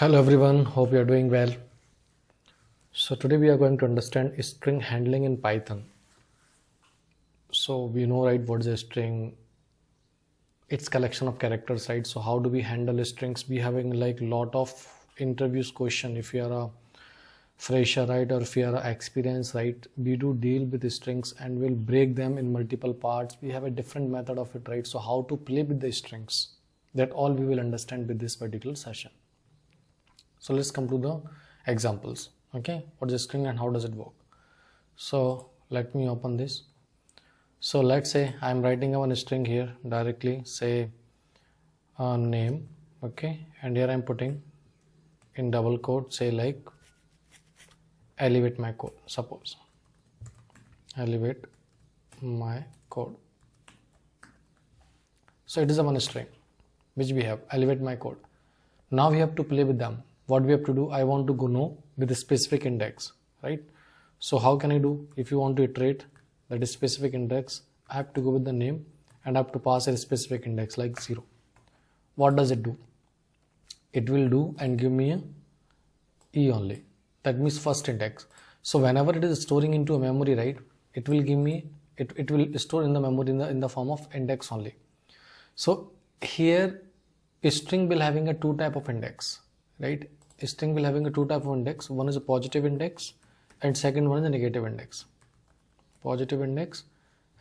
Hello everyone, hope you are doing well. So today we are going to understand string handling in Python. So we know, right, what is a string? It's collection of characters, right? So how do we handle strings? We having like lot of interviews question. If you are a fresher, right, or if you are experienced, right, we do deal with the strings and we'll break them in multiple parts. We have a different method of it, right? So how to play with the strings, that all we will understand with this particular session. So let's come to the examples. Okay, what is a string and how does it work? So let me open this. So let's say I'm writing one string here directly, say name. Okay, and here I'm putting in double quote, say like elevate my code. Suppose elevate my code. So it is a one string which we have, elevate my code. Now we have to play with them. What we have to do, I want to go know with a specific index, right? So how can I do? If you want to iterate that is specific index, I have to go with the name and I have to pass a specific index like 0. What does it do? It will do and give me a e only. That means first index. So whenever it is storing into a memory, right, it will give me, it will store in the memory in the form of index only. So here a string will having a two type of index, right? A string will having a two type of index. One is a positive index and second one is a negative index. Positive index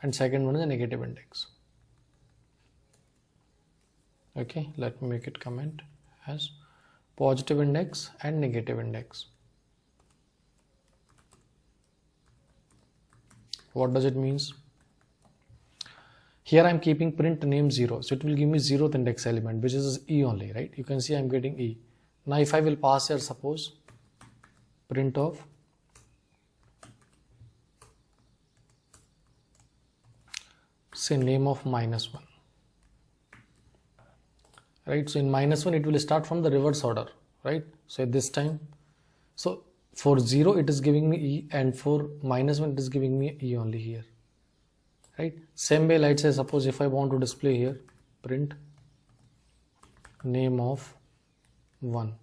and second one is a negative index. Okay, let me make it comment as positive index and negative index. What does it means? Here I am keeping print name 0, so it will give me 0th index element, which is e only, right? You can see I am getting e. Now if I will pass here, suppose print of say name of -1, right? So in -1 it will start from the reverse order, right? So at this time, so for 0 it is giving me e and for -1 it is giving me e only here, right? Same way, let's say suppose if I want to display here print name of 1,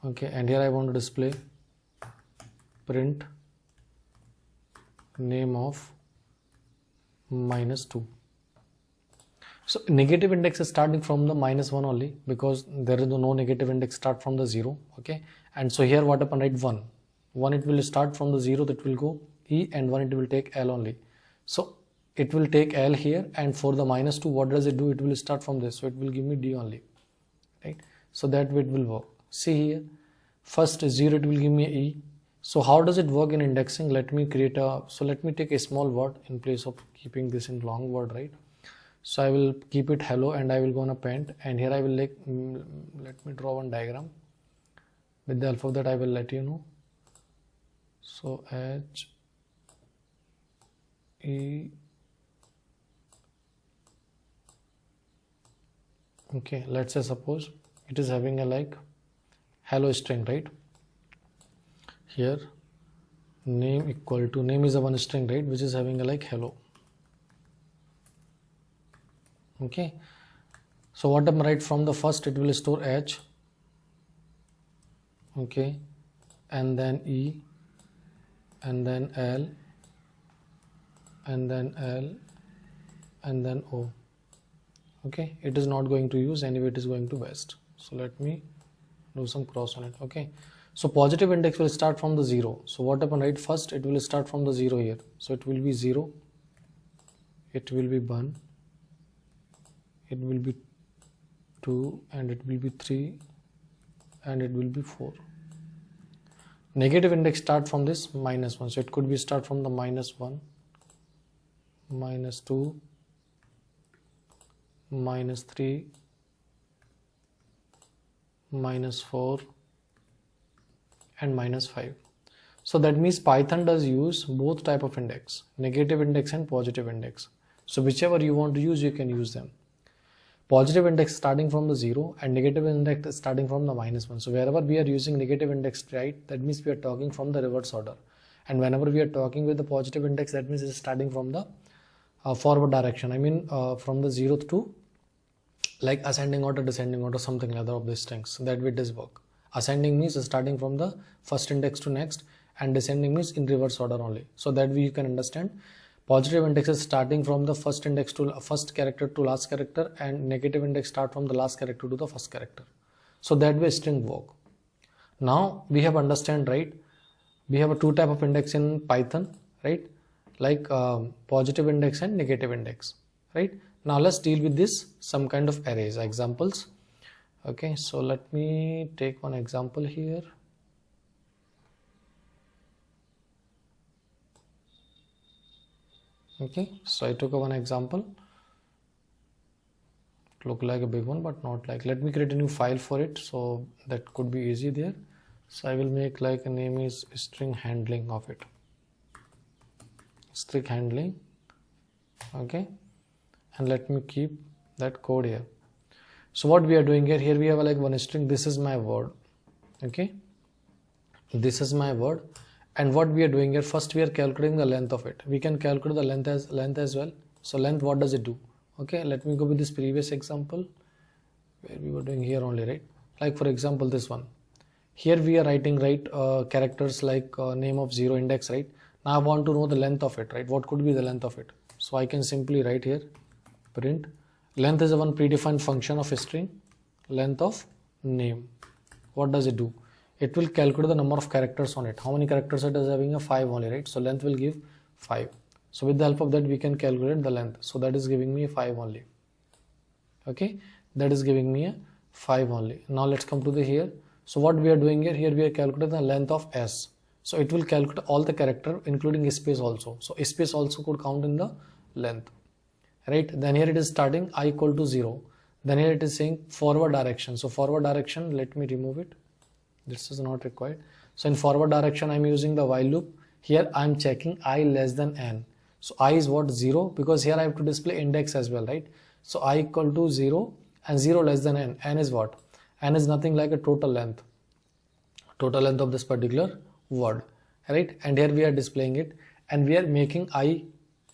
okay, and here I want to display print name of -2. So negative index is starting from the -1 only because there is no negative index start from the 0, okay? And so here what happened, right? 1 it will start from the 0, that will go e, and 1 it will take l only. So it will take l here, and for the -2 what does it do? It will start from this, so it will give me d only, right? So that way it will work. See here, first 0 it will give me e. So how does it work in indexing? Let me create a, so let me take a small word in place of keeping this in long word, right? So I will keep it hello and I will go on a paint, and here I will like let me draw one diagram. With the help of that I will let you know. So h e, okay, let's say suppose it is having a like hello string, right? Here name equal to, name is a one string, right, which is having a like hello. Okay, so what I'm right from the first, it will store h, okay, and then e, and then l, and then l, and then o. Okay, it is not going to use, anyway it is going to west. So let me do some cross on it. Okay, so positive index will start from the 0. So what happened, right? First it will start from the 0 here, so it will be 0, it will be 1, it will be 2, and it will be 3, and it will be 4. Negative index start from this -1, so it could be start from the -1, -2, -3, -4, and -5. So that means Python does use both type of index, negative index and positive index. So whichever you want to use, you can use them. Positive index starting from the 0 and negative index starting from the -1. So wherever we are using negative index, right, that means we are talking from the reverse order. And whenever we are talking with the positive index, that means it is starting from the forward direction. I mean from the 0th to like ascending order, descending order, something like that of these things. That way it does work. Ascending means starting from the first index to next, and descending means in reverse order only. So that way you can understand positive index is starting from the first index to first character to last character, and negative index start from the last character to the first character. So that way string work. Now we have understand, right? We have a two type of index in Python, right? Like positive index and negative index, right? Now let's deal with this some kind of arrays examples. Okay, so let me take one example here. Okay, so I took one example. It look like a big one, but not like. Let me create a new file for it, so that could be easy there. So I will make like a name is string handling of it. String handling. Okay, and let me keep that code here. So what we are doing here we have like one string. This is my word. Okay, this is my word. And what we are doing here, first we are calculating the length of it. We can calculate the length as well. So length, what does it do? Okay, let me go with this previous example where we were doing here only, right? Like for example this one. Here we are writing, right, characters like name of 0 index, right? Now I want to know the length of it, right? What could be the length of it? So I can simply write here print length is a one predefined function of a string, length of name. What does it do? It will calculate the number of characters on it. How many characters it is having? A 5 only, right? So length will give 5. So with the help of that we can calculate the length. So that is giving me a 5 only. Okay, that is giving me a 5 only. Now let's come to the here. So what we are doing here we are calculating the length of s. So it will calculate all the character including space also. So space also could count in the length, right? Then here it is starting I equal to 0. Then here it is saying forward direction. So forward direction, let me remove it. This is not required. So in forward direction I am using the while loop. Here I am checking I less than n. So I is what? 0, because here I have to display index as well, right? So I equal to 0 and 0 less than n. N is what? N is nothing like a total length of this particular word, right? And here we are displaying it and we are making I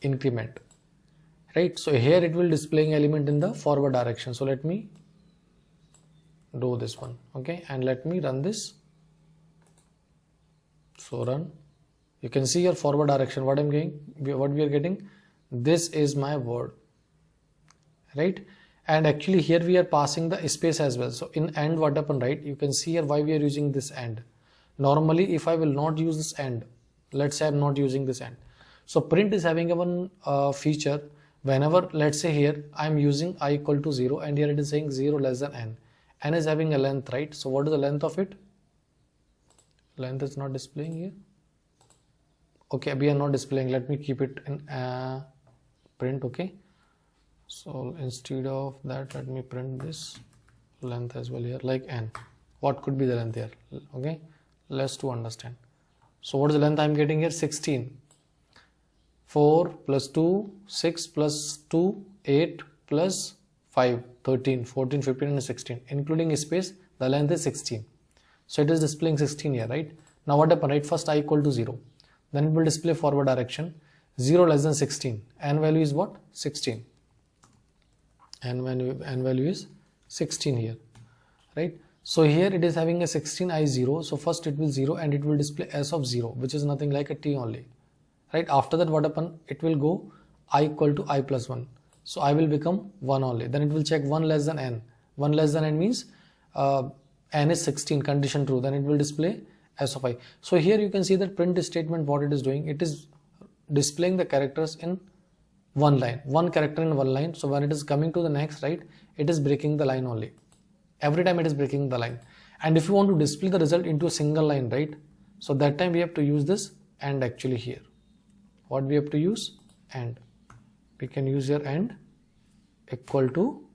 increment, right? So here it will displaying element in the forward direction. So let me do this one. Okay, and let me run this. So run. You can see your forward direction. What we are getting. This is my word, right? And actually here we are passing the space as well. So in end what happened, right? You can see here why we are using this end. Normally if I will not use this end, let's say I'm not using this end. So print is having a one feature whenever, let's say here I'm using I equal to 0 and here it is saying 0 less than n. N is having a length, right? So what is the length of it? Length is not displaying here. Okay, we are not displaying. Let me keep it in print. Okay, so instead of that let me print this length as well here, like n. What could be the length here? Okay, let's to understand. So what is the length I'm getting here? 16. 4 plus 2 6 plus 2 8 plus 5 13 14 15 and 16 including space. The length is 16. So it is displaying 16 here, right? Now what happened, right? First I equal to 0, then it will display forward direction 0 less than 16. N value is what? 16. N value is 16 here, right? So here it is having a 16 I 0. So first it will 0 and it will display s of 0, which is nothing like a t only, right? After that what happened? It will go I equal to I plus 1. So I will become 1 only. Then it will check 1 less than n. 1 less than n means n is 16, condition true. Then it will display s of I. So here you can see that print statement, what it is doing, it is displaying the characters in one line, one character in one line. So when it is coming to the next, right, it is breaking the line only. Every time it is breaking the line. And if you want to display the result into a single line, right, so that time we have to use this and actually here. What we have to use? And. We can use here and equal to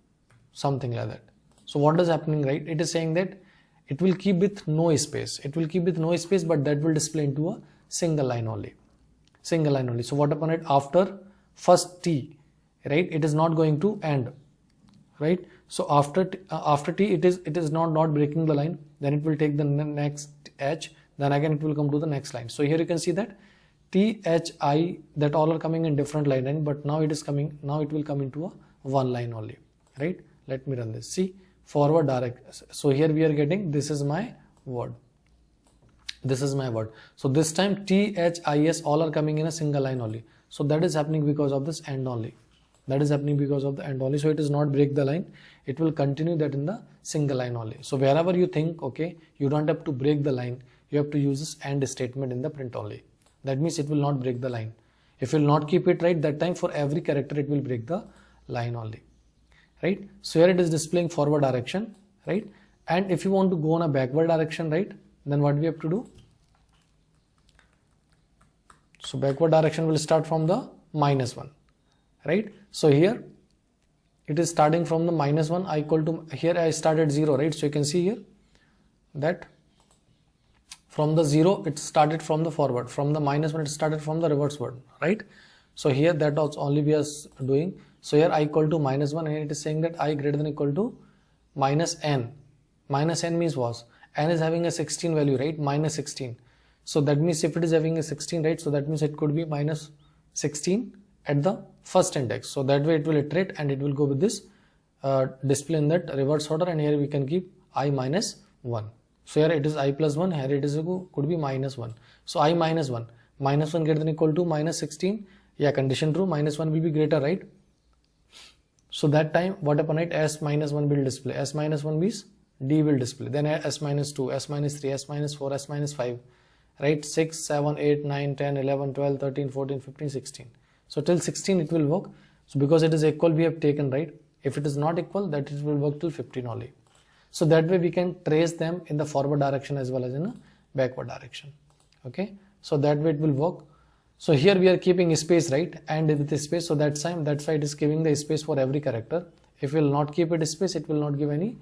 something like that. So what is happening, right? It is saying that it will keep with no space. It will keep with no space, but that will display into a single line only. Single line only. So what happened, right? After first t, right? It is not going to end, right? So after t, it is not breaking the line. Then it will take the next h. Then again it will come to the next line. So here you can see that T, H, I, that all are coming in different line, but now it is coming, now it will come into a one line only, right? Let me run this. See, forward direct. So here we are getting, this is my word. This is my word. So this time T, H, I, S all are coming in a single line only. So that is happening because of this end only. That is happening because of the end only. So it is not break the line. It will continue that in the single line only. So wherever you think, okay, you don't have to break the line, you have to use this AND statement in the print only. That means it will not break the line. If you will not keep it right, that time for every character it will break the line only. Right? So here it is displaying forward direction, right? And if you want to go on a backward direction, right, then what we have to do? So backward direction will start from the -1, right? So here it is starting from the -1, I equal to, here I started 0, right? So you can see here that from the 0 it started from the forward, from the -1 it started from the reverse word, right? So here that also only we are doing. So here I equal to -1 and it is saying that I greater than equal to -n. -n means what? N is having a 16 value, right? -16. So that means if it is having a 16, right? So that means it could be -16 at the first index. So that way it will iterate and it will go with this display in that reverse order, and here we can keep I -1. So here it is I plus 1, here it is could be -1. So I -1. -1 greater than equal to -16. Yeah, condition true. -1 will be greater, right? So that time what happen, right? S -1 will display. S -1 means D will display. Then S -2, S -3, S -4, S -5. Right? 6, 7, 8, 9, 10, 11, 12, 13, 14, 15, 16. So till 16 it will work. So because it is equal we have taken, right? If it is not equal, that it will work till 15 only. So that way we can trace them in the forward direction as well as in the backward direction. Okay. So that way it will work. So here we are keeping space, right? And with the space. So that's why it is giving the space for every character. If we will not keep it space, it will not give any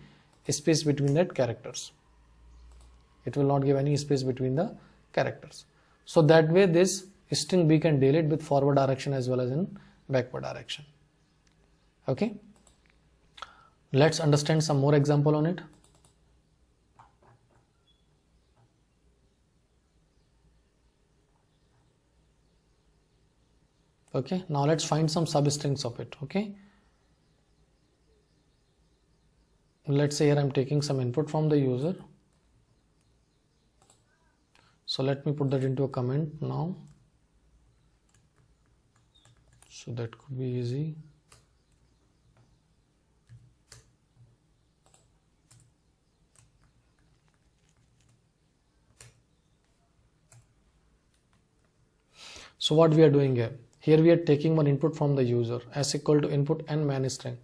space between that characters. It will not give any space between the characters. So that way this string we can deal it with forward direction as well as in backward direction. Okay. Let's understand some more example on it. Okay. Now let's find some substrings of it. Okay. Let's say here I'm taking some input from the user. So let me put that into a comment now. So that could be easy. So what we are doing here? Here we are taking one input from the user as equal to input and main string.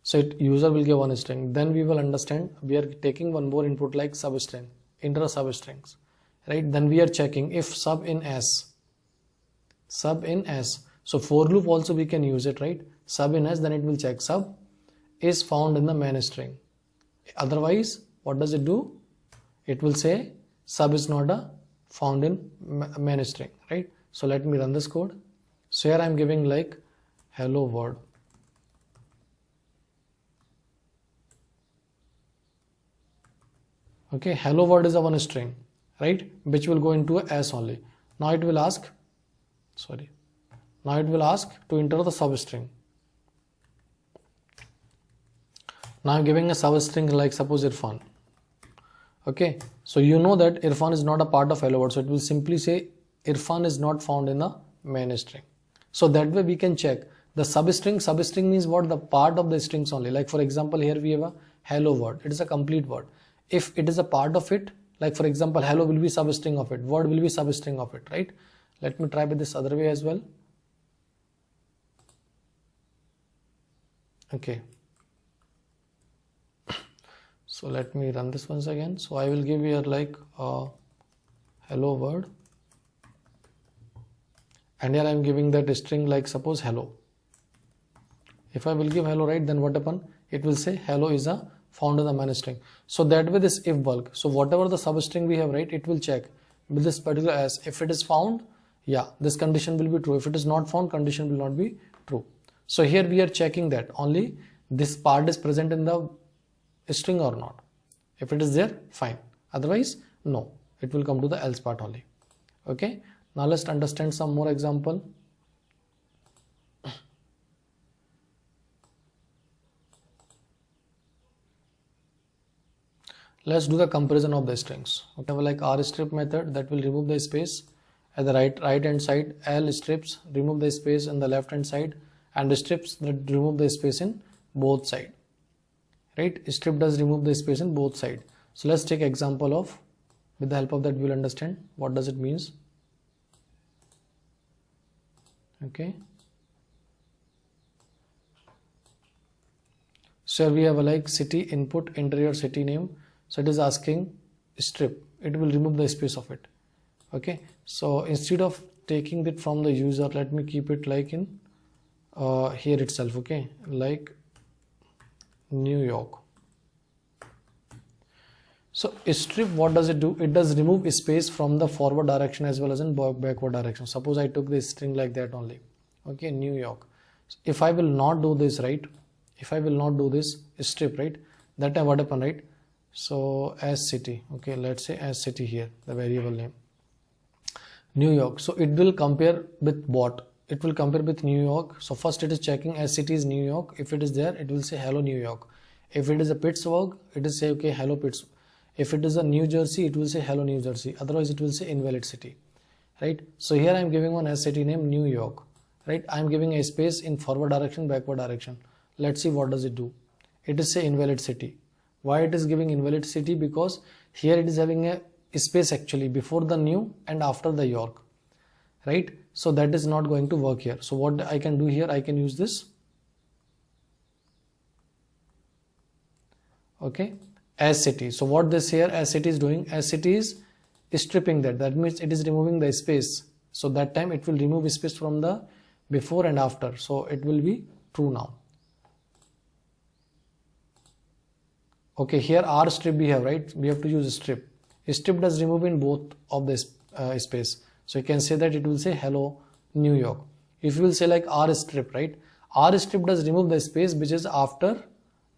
So user will give one string. Then we will understand we are taking one more input like substring, inter substrings, right? Then we are checking if sub in S. So for loop also we can use it, right? Sub in S, then it will check sub is found in the main string. Otherwise, what does it do? It will say sub is not found in main string, right? So let me run this code. So here I am giving like hello world. Okay, hello world is a one string, right? Which will go into a S only. Now it will ask, to enter the substring. Now I'm giving a substring like suppose Irfan. Okay, so you know that Irfan is not a part of hello world, so it will simply say Irfan is not found in the main string. So that way we can check the substring. Substring means what? The part of the strings only. Like for example, here we have a hello word. It is a complete word. If it is a part of it, like for example, hello will be substring of it, word will be substring of it, right? Let me try with this other way as well. Okay. So let me run this once again. So I will give here like a hello word. And here I am giving that string like suppose hello. If I will give hello, right, then what happen? It will say hello is a found in the main string. So that way this if bulk. So whatever the substring we have, right, it will check with this particular S. If it is found, yeah, this condition will be true. If it is not found, condition will not be true. So here we are checking that only this part is present in the string or not. If it is there, fine. Otherwise, no. It will come to the else part only. Okay. Now let's understand some more example. Let's do the comparison of the strings. We have like R strip method that will remove the space at the right hand side, L strips remove the space on the left hand side, and strips that remove the space in both side. Right? Strip does remove the space in both side. So let's take example of, with the help of that we will understand what does it means. Okay. So we have a like city input, enter your city name. So it is asking strip, it will remove the space of it. Okay, so instead of taking it from the user, let me keep it like in here itself. Okay, like New York. So strip, what does it do? It does remove space from the forward direction as well as in backward direction. Suppose I took this string like that only. Okay, New York. If I will not do this, right? If I will not do this strip, right? That time what happen, right? So as city, okay, let's say as city here, the variable name New York. So it will compare with what? It will compare with New York. So first it is checking as city is New York. If it is there, it will say hello New York. If it is a Pittsburgh, it will say okay hello Pittsburgh. If it is a New Jersey, it will say hello New Jersey. Otherwise it will say invalid city, right? So here I am giving one as city name New York, right? I am giving a space in forward direction, backward direction. Let's see what does it do. It is say invalid city. Why it is giving invalid city? Because here it is having a space actually before the new and after the York, right? So that is not going to work here. So what I can do here, I can use this, okay, as city. So what this here as city is doing, as city is stripping that means it is removing the space. So that time it will remove space from the before and after. So it will be true now. Okay, here R strip we have, right? We have to use strip. Strip does remove in both of the space. So you can say that it will say hello New York. If you will say like R strip, right? R strip does remove the space which is after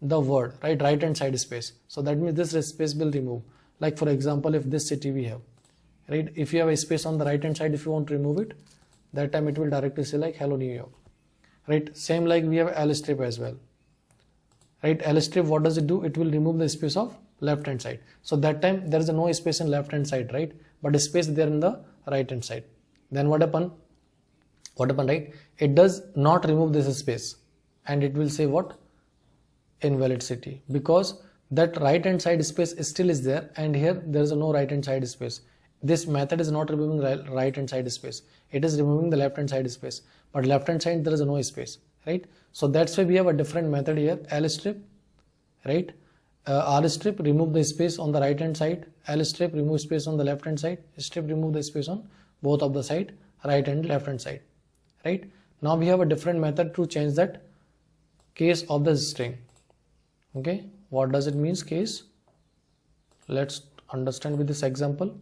the word, right? Right hand side space. So that means this space will remove. Like for example, if this city we have, right? If you have a space on the right hand side, if you want to remove it, that time it will directly say like hello New York, right? Same like we have L strip as well. Right, L strip, what does it do? It will remove the space of left hand side. So that time there is no space in left hand side, right? But a space there in the right hand side. Then what happened? Right? It does not remove this space and it will say what? Invalid city, because that right hand side space still is there and here there is no right hand side space. This method is not removing right hand side space. It is removing the left hand side space. But left hand side there is no space, right? So that's why we have a different method here. L strip, right? R strip, remove the space on the right hand side. L strip, remove space on the left hand side. Strip, remove the space on both of the side, right and left hand side, right? Now we have a different method to change that case of the string. Okay, what does it means case? Let's understand with this example.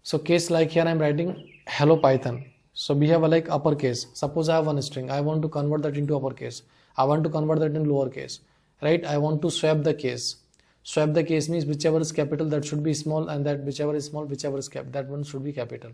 So case like here I am writing hello Python. So we have a like uppercase. Suppose I have one string. I want to convert that into uppercase. I want to convert that in lowercase, right? I want to swap the case. Swap the case means whichever is capital that should be small, and that whichever is small, whichever is cap, that one should be capital,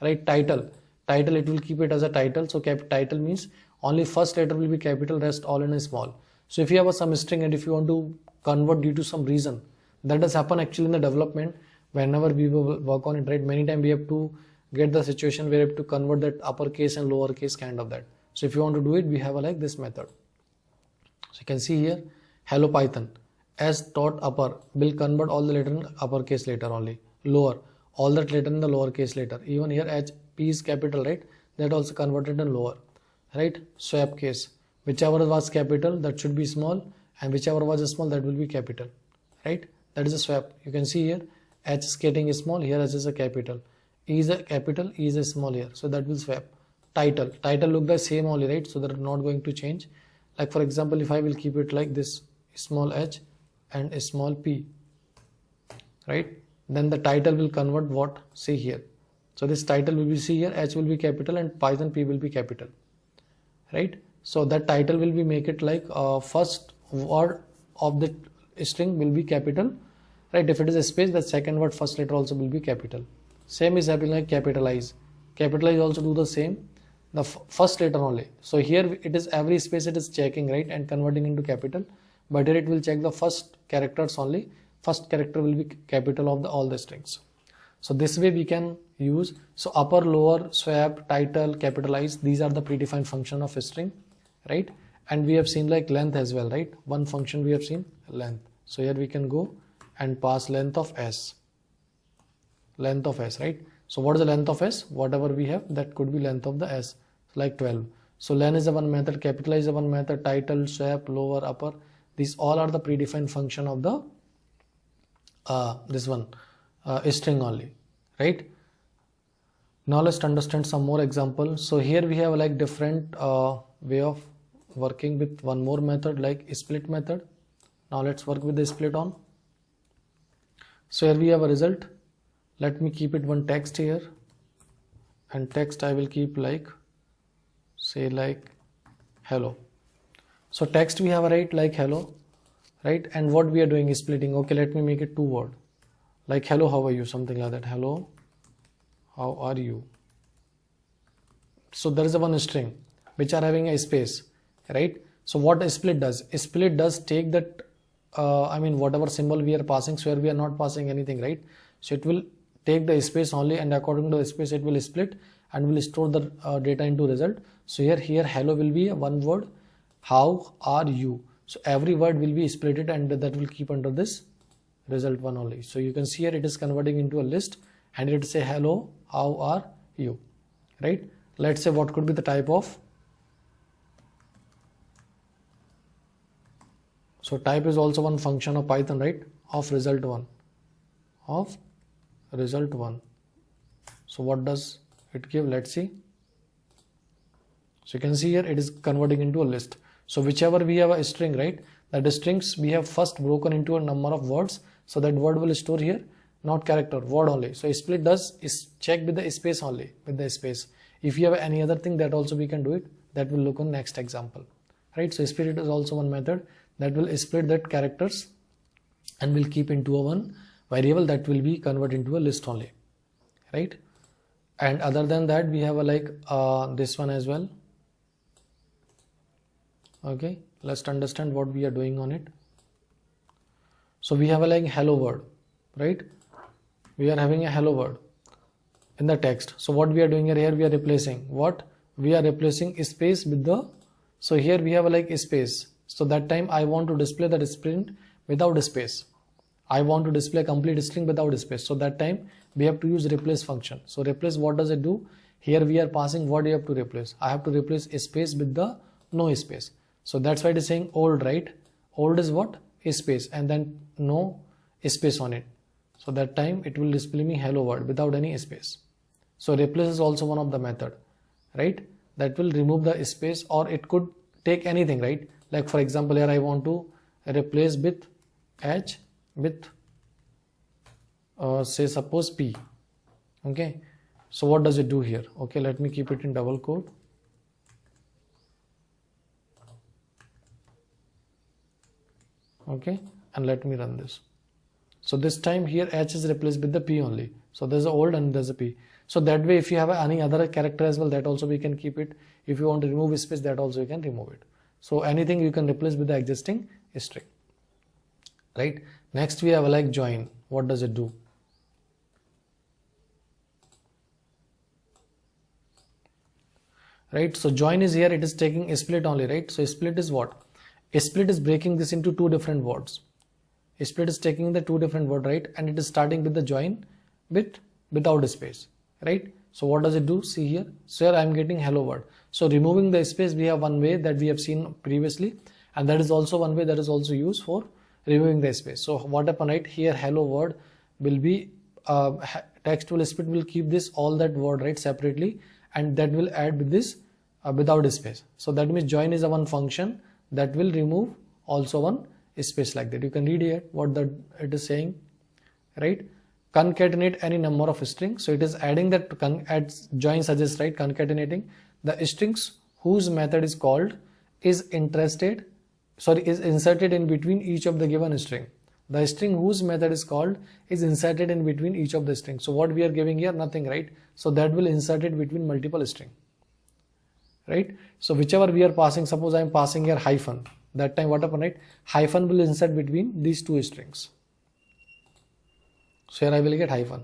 right? Title, it will keep it as a title. So title means only first letter will be capital, rest all in a small. So if you have some string and if you want to convert due to some reason, that does happen actually in the development. Whenever we will work on it, right? Many times we have to get the situation where we have to convert that uppercase and lowercase kind of that. So if you want to do it, we have a like this method. So you can see here, hello Python, s dot upper will convert all the letter in uppercase later only, lower all that letter in the lowercase later. Even here h p is capital, right? That also converted in lower, right? Swap case, whichever was capital that should be small, and whichever was small that will be capital, right? That is a swap. You can see here h is getting small, here h is a capital, e is a capital, e is a small here, so that will swap. Title look the same only, right? So they're not going to change. Like for example, if I will keep it like this, small h and a small p, right? Then the title will convert what? See here. So this title will be, see here, h will be capital and Python p will be capital, right? So that title will be make it like first word of the string will be capital, right? If it is a space, the second word first letter also will be capital. Same is happening like capitalize. Capitalize also do the same. the first letter only. So here it is every space it is checking, right, and converting into capital, but here it will check the first characters only. First character will be capital of all the strings. So this way we can use, so upper, lower, swap, title, capitalize, these are the predefined function of a string, right? And we have seen like length as well, right? One function we have seen, length. So here we can go and pass length of s, right? So what is the length of s? Whatever we have, that could be length of the s, like 12. So len is a one method, capitalize is a one method, title, swap, lower, upper, these all are the predefined function of the string only, right? Now let's understand some more examples. So here we have like different way of working with one more method, like split method. Now let's work with the split on. So here we have a result. Let me keep it one text here, and text I will keep like, say like hello. So text we have a right like hello, right? And what we are doing is splitting. Okay, let me make it two word, like hello, how are you, something like that. Hello, how are you? So there is a one string which are having a space, right? So what a split does, a split does take that whatever symbol we are passing, so here we are not passing anything, right? So it will take the space only, and according to the space it will split and will store the data into result. So here hello will be one word, how are you? So every word will be splitted, and that will keep under this result one only. So you can see here it is converting into a list, and it will say hello, how are you, right? Let's say what could be the type of. So type is also one function of Python, right? Of result one. So what does it give? Let's see. So you can see here it is converting into a list. So whichever we have a string, right? That strings we have first broken into a number of words. So that word will store here, not character, word only. So split does is check with the space only, with the space. If you have any other thing, that also we can do it. That will look on next example, right? So split is also one method that will split that characters and will keep into a one variable that will be converted into a list only, right? And other than that, we have a like this one as well. Okay, let's understand what we are doing on it. So we have a like hello word, right? We are having a hello word in the text. So what we are doing here we are replacing what? We are replacing space with the, so here we have a like space. So that time I want to display that string without space. I want to display complete string without space. So that time we have to use replace function. So replace, what does it do? Here we are passing what you have to replace. I have to replace a space with the no space. So that's why it is saying old, right? Old is what? A space, and then no space on it. So that time it will display me hello world without any space. So replace is also one of the method, right? That will remove the space, or it could take anything, right? Like for example, here I want to replace with H with say suppose P. Okay, so what does it do here? Okay, let me keep it in double quote. Okay, and let me run this. So this time here H is replaced with the P only. So there's a old and there's a P. So that way if you have any other character as well, that also we can keep it. If you want to remove space, that also you can remove it. So anything you can replace with the existing string, right? Next we have a like join. What does it do? Right, so join is here, it is taking a split only, right? So split is what? A split is breaking this into two different words. A split is taking the two different words, right? And it is starting with the join without a space, right? So what does it do? See here. So here I am getting hello word. So removing the space, we have one way that we have seen previously, and that is also one way that is also used for removing the space. So what happened, right? Here hello word will be text will split will keep this all that word, right, separately, and that will add with this without a space. So that means join is a one function that will remove also one space like that. You can read here what it is saying, right? Concatenate any number of strings. So it is adding that join suggests, right, concatenating the strings whose method is called is inserted in between each of the given string. The string whose method is called is inserted in between each of the strings. So what we are giving here, nothing, right? So that will insert it between multiple string, right? So whichever we are passing, suppose I am passing here hyphen, that time what happen, right? Hyphen will insert between these two strings. So here I will get hyphen,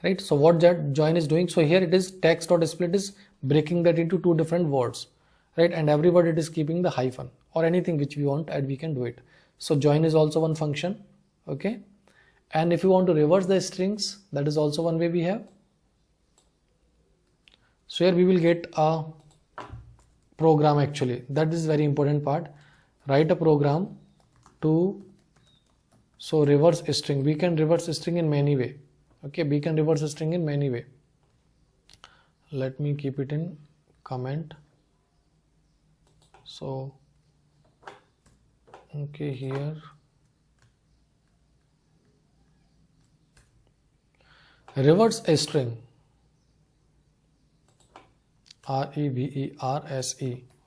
right? So what that join is doing, so here it is text.split is breaking that into two different words, right? And every word it is keeping the hyphen or anything which we want, and we can do it. So join is also one function, okay? And if you want to reverse the strings, that is also one way we have. So here we will get a program, actually that is very important part. Write a program to reverse a string. We can reverse a string in many way, okay? We can reverse a string in many way. Let me keep it in comment. So okay, here reverse a string, reverse,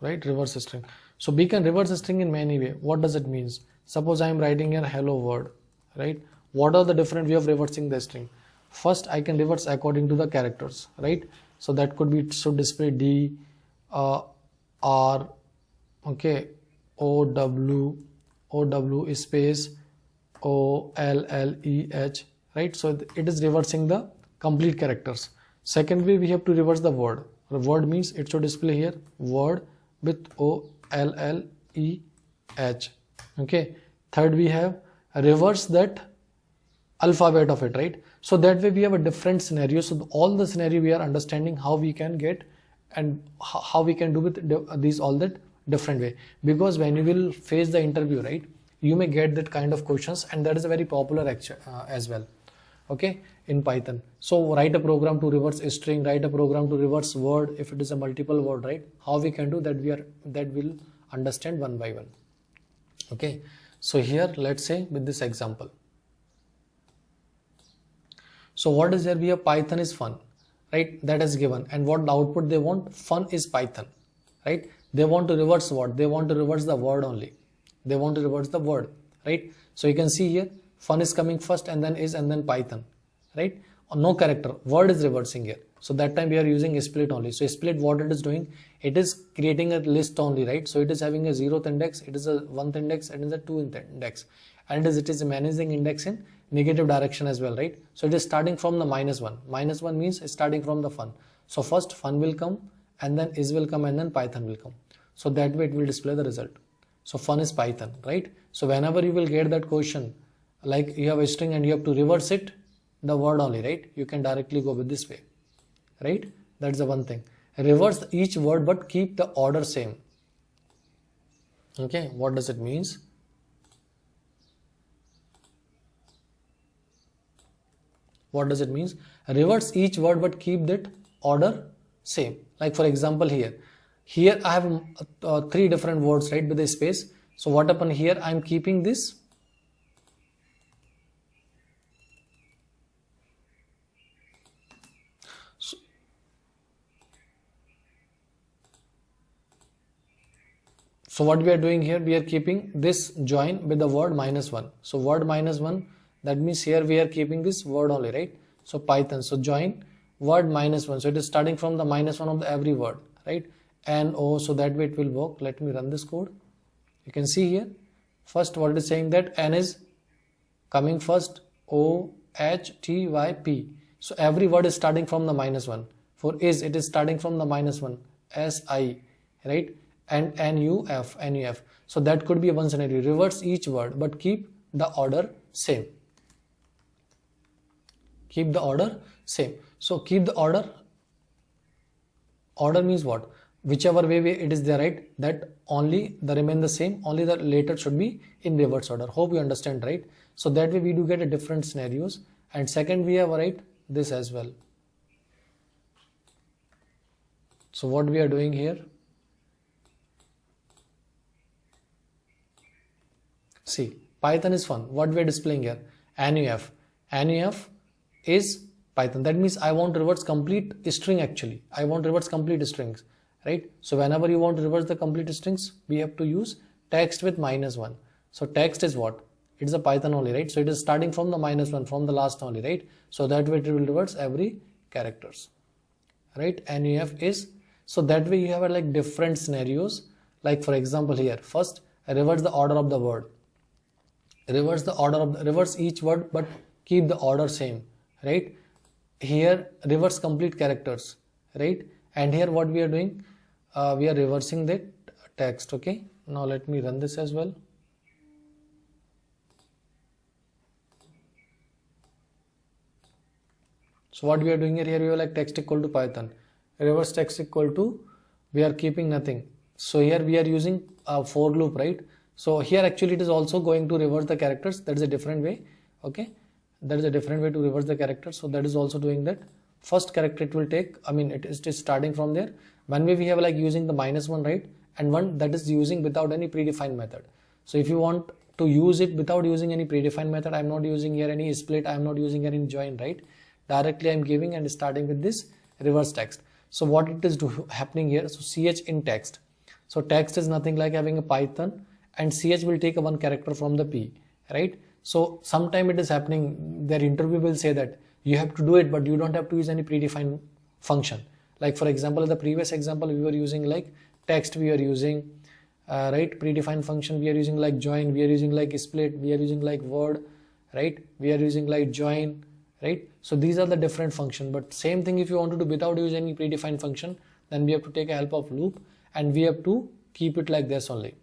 right? Reverse a string. So we can reverse a string in many way. What does it means? Suppose I am writing here hello world, right? What are the different way of reversing the string? First, I can reverse according to the characters, right? So that could be, so display D, R, okay, O W space O L L E H, right? So it is reversing the complete characters. Second way, we have to reverse the word. The word means it should display here word with O L L E H, okay? Third, we have reverse that alphabet of it, right? So that way we have a different scenario. So all the scenario we are understanding how we can get and how we can do with these all that different way, because when you will face the interview, right, you may get that kind of questions, and that is a very popular as well, okay, in Python. So write a program to reverse a string, write a program to reverse word if it is a multiple word, right? How we can do that, that will understand one by one, okay? So here let's say with this example, so what is here? We have Python is fun, right? That is given, and what the output they want? Fun is Python, right? They want to reverse what? They want to reverse the word only. They want to reverse the word, right? So you can see here fun is coming first, and then is, and then Python, right? No character, word is reversing here. So that time we are using split only. So split, what it is doing, it is creating a list only, right? So it is having a 0th index, it is a 1th index, and it is a 2th index, and it is managing index in negative direction as well, right? So it is starting from the -1. -1 means it's starting from the fun. So first fun will come, and then is will come, and then Python will come. So that way it will display the result. So fun is Python, right? So whenever you will get that question, like you have a string and you have to reverse it, the word only, right? You can directly go with this way, right? That's the one thing. Reverse each word but keep the order same. Okay, what does it means? What does it means? Reverse each word but keep that order same. Like for example here I have 3 different words, right, with a space. So what happened here? I am keeping this. So what we are doing here, we are keeping this join with the word -1. So word -1, that means here we are keeping this word only, right? So Python, so join word -1. So it is starting from the -1 of the every word, right? And oh, so that way it will work. Let me run this code. You can see here, first what it is saying that n is coming first, O, H, T, Y, P. So every word is starting from the -1. For is, it is starting from the -1, S, I, right? And NUF. So that could be one scenario. Reverse each word but keep the order same. Keep the order same. So keep the order. Order means what? Whichever way it is there, right? That only the remain the same. Only the later should be in reverse order. Hope you understand, right? So that way we do get a different scenarios. And second, we have right this as well. So what we are doing here? See, Python is fun. What we are displaying here? NUF. NUF is Python. That means I want to reverse complete string actually. I want to reverse complete strings, right? So whenever you want to reverse the complete strings, we have to use text with -1. So text is what? It's a Python only, right? So it is starting from the -1, from the last only, right? So that way it will reverse every characters, right? NUF is, So that way you have like different scenarios. Like for example here, first reverse the order of the word, reverse each word but keep the order same, right? Here reverse complete characters, right? And here what we are doing, we are reversing the text. Okay, now let me run this as well. So what we are doing here we have like text equal to Python, reverse text equal to, we are keeping nothing. So here we are using a for loop, right? So here actually it is also going to reverse the characters. That is a different way. Okay, that is a different way to reverse the characters. So that is also doing that. First character it will take, I mean it is starting from there. One way we have like using the -1, right? And one that is using without any predefined method. So if you want to use it without using any predefined method, I'm not using here any split, I'm not using any join, right? Directly I'm giving and starting with this reverse text. So what it is happening here, so ch in text. So text is nothing like having a Python, and ch will take a one character from the p, right? So sometime it is happening, their interview will say that you have to do it, but you don't have to use any predefined function. Like for example, in the previous example, we were using like text, we are using right, predefined function, we are using like join, we are using like split, we are using like word, right? We are using like join, right? So these are the different function. But same thing, if you want to do without using any predefined function, then we have to take a help of loop and we have to keep it like this only.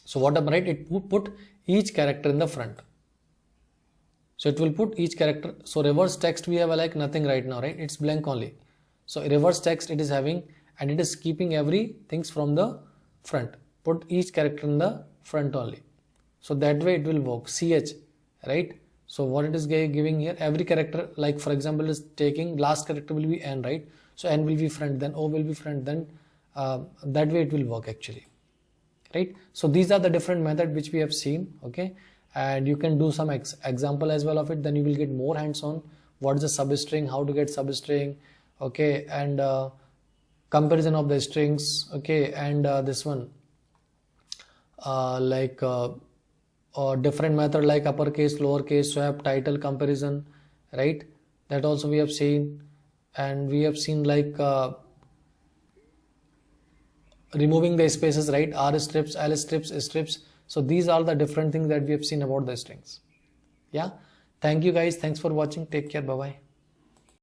So what I'm right, it would put each character in the front. So it will put each character. So reverse text we have like nothing right now, right? It's blank only. So reverse text it is having, and it is keeping every things from the front. Put each character in the front only. So that way it will work. ch, right? So what it is giving here, every character, like for example, is taking last character will be n, right? So n will be front, then o will be front, then that way it will work actually, right? So these are the different method which we have seen. Okay, and you can do some example as well of it, then you will get more hands-on. What is a substring, how to get substring, okay, and comparison of the strings, okay, and this one different method like uppercase, lowercase, swap, title comparison, right? That also we have seen. And we have seen like removing the spaces, right? R strips, L strips, strips. So these are the different things that we have seen about the strings. Yeah, thank you guys, thanks for watching, take care, bye bye.